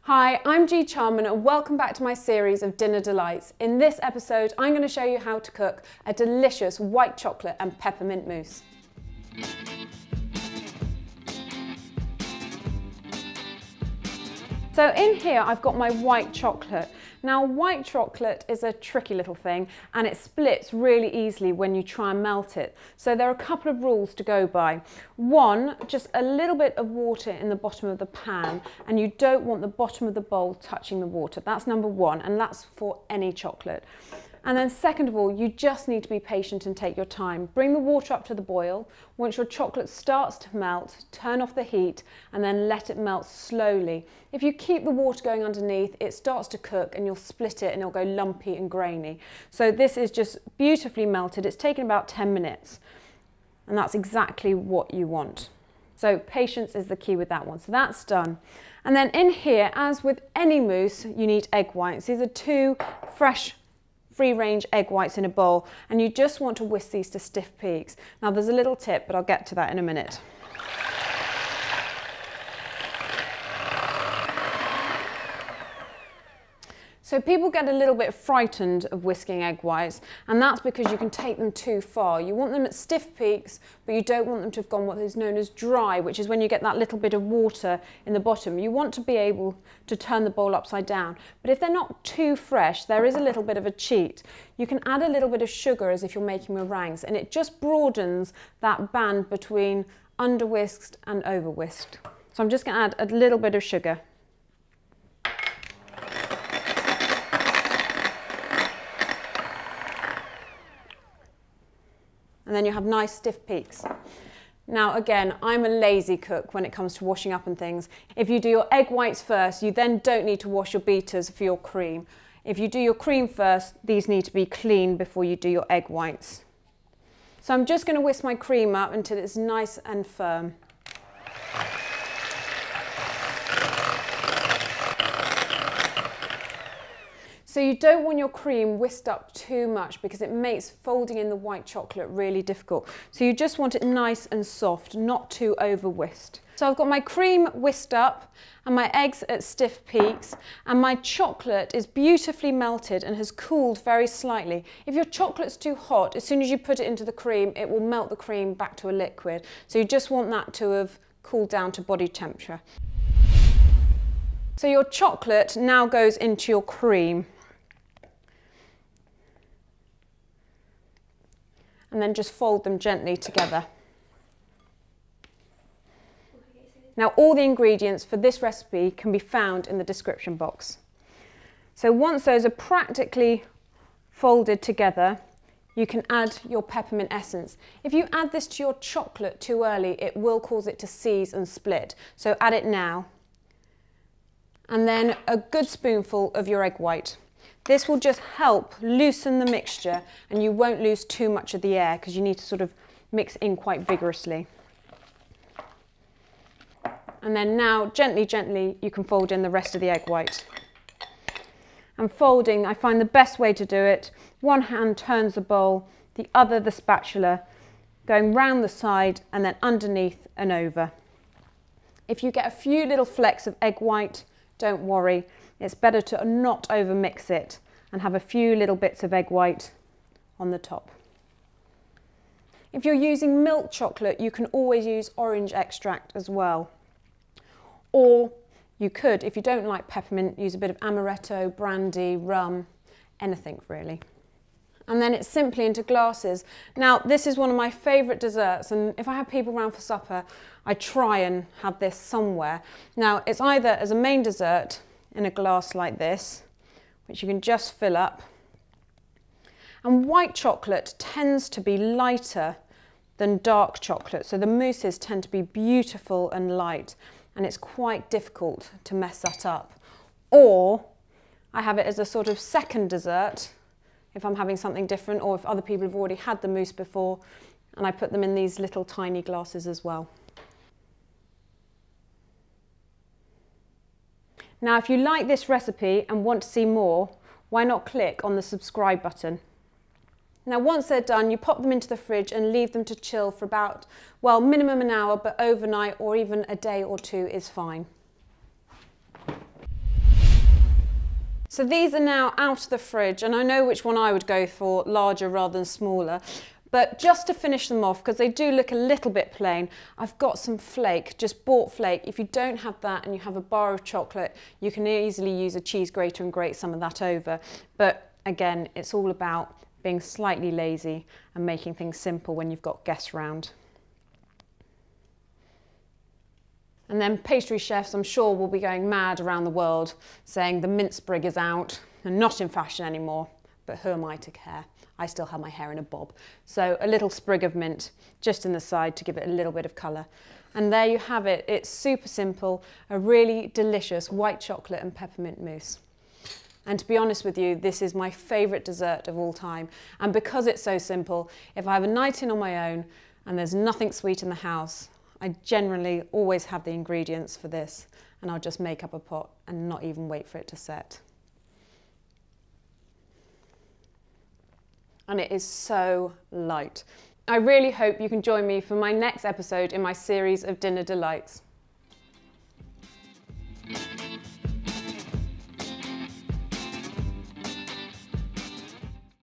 Hi, I'm G Charman and welcome back to my series of Dinner Delights. In this episode, I'm going to show you how to cook a delicious white chocolate and peppermint mousse. So in here I've got my white chocolate. Now white chocolate is a tricky little thing and it splits really easily when you try and melt it. So there are a couple of rules to go by. One, just a little bit of water in the bottom of the pan, and you don't want the bottom of the bowl touching the water. That's number one, and that's for any chocolate. And then second of all, you just need to be patient and take your time. Bring the water up to the boil. Once your chocolate starts to melt, turn off the heat and then let it melt slowly. If you keep the water going underneath, it starts to cook and you'll split it and it'll go lumpy and grainy. So this is just beautifully melted. It's taken about 10 minutes and that's exactly what you want. So patience is the key with that one. So that's done. And then in here, as with any mousse, you need egg whites. These are 2 fresh free-range egg whites in a bowl, and you just want to whisk these to stiff peaks. Now there's a little tip, but I'll get to that in a minute. So people get a little bit frightened of whisking egg whites, and that's because you can take them too far. You want them at stiff peaks, but you don't want them to have gone what is known as dry, which is when you get that little bit of water in the bottom. You want to be able to turn the bowl upside down. But if they're not too fresh, there is a little bit of a cheat. You can add a little bit of sugar as if you're making meringues, and it just broadens that band between under whisked and over whisked. So I'm just going to add a little bit of sugar. And then you have nice stiff peaks. Now again, I'm a lazy cook when it comes to washing up and things. If you do your egg whites first, you then don't need to wash your beaters for your cream. If you do your cream first, these need to be clean before you do your egg whites. So I'm just going to whisk my cream up until it's nice and firm. So you don't want your cream whisked up too much because it makes folding in the white chocolate really difficult. So you just want it nice and soft, not too over whisked. So I've got my cream whisked up and my eggs at stiff peaks, and my chocolate is beautifully melted and has cooled very slightly. If your chocolate's too hot, as soon as you put it into the cream, it will melt the cream back to a liquid. So you just want that to have cooled down to body temperature. So your chocolate now goes into your cream. And then just fold them gently together. Now all the ingredients for this recipe can be found in the description box. So once those are practically folded together, you can add your peppermint essence. If you add this to your chocolate too early, it will cause it to seize and split. So add it now. And then a good spoonful of your egg white. This will just help loosen the mixture and you won't lose too much of the air because you need to sort of mix in quite vigorously. And then now, gently, gently, you can fold in the rest of the egg white. And folding, I find the best way to do it. One hand turns the bowl, the other the spatula, going round the side and then underneath and over. If you get a few little flecks of egg white, don't worry. It's better to not over mix it and have a few little bits of egg white on the top. If you're using milk chocolate, you can always use orange extract as well. Or you could, if you don't like peppermint, use a bit of amaretto, brandy, rum, anything really. And then it's simply into glasses. Now this is one of my favourite desserts, and if I have people around for supper, I try and have this somewhere. Now it's either as a main dessert in a glass like this, which you can just fill up. And white chocolate tends to be lighter than dark chocolate, so the mousses tend to be beautiful and light, and it's quite difficult to mess that up. Or I have it as a sort of second dessert if I'm having something different, or if other people have already had the mousse before, and I put them in these little tiny glasses as well. Now, if you like this recipe and want to see more, why not click on the subscribe button? Now, once they're done, you pop them into the fridge and leave them to chill for about, well, minimum an hour, but overnight or even a day or two is fine. So these are now out of the fridge, and I know which one I would go for, larger rather than smaller. But just to finish them off, because they do look a little bit plain, I've got some flake, just bought flake. If you don't have that and you have a bar of chocolate, you can easily use a cheese grater and grate some of that over. But again, it's all about being slightly lazy and making things simple when you've got guests round. And then pastry chefs, I'm sure, will be going mad around the world saying the mint sprig is out and not in fashion anymore. But who am I to care? I still have my hair in a bob. So a little sprig of mint just in the side to give it a little bit of colour. And there you have it. It's super simple, a really delicious white chocolate and peppermint mousse. And to be honest with you, this is my favourite dessert of all time. And because it's so simple, if I have a night in on my own and there's nothing sweet in the house, I generally always have the ingredients for this, and I'll just make up a pot and not even wait for it to set. And it is so light. I really hope you can join me for my next episode in my series of dinner delights.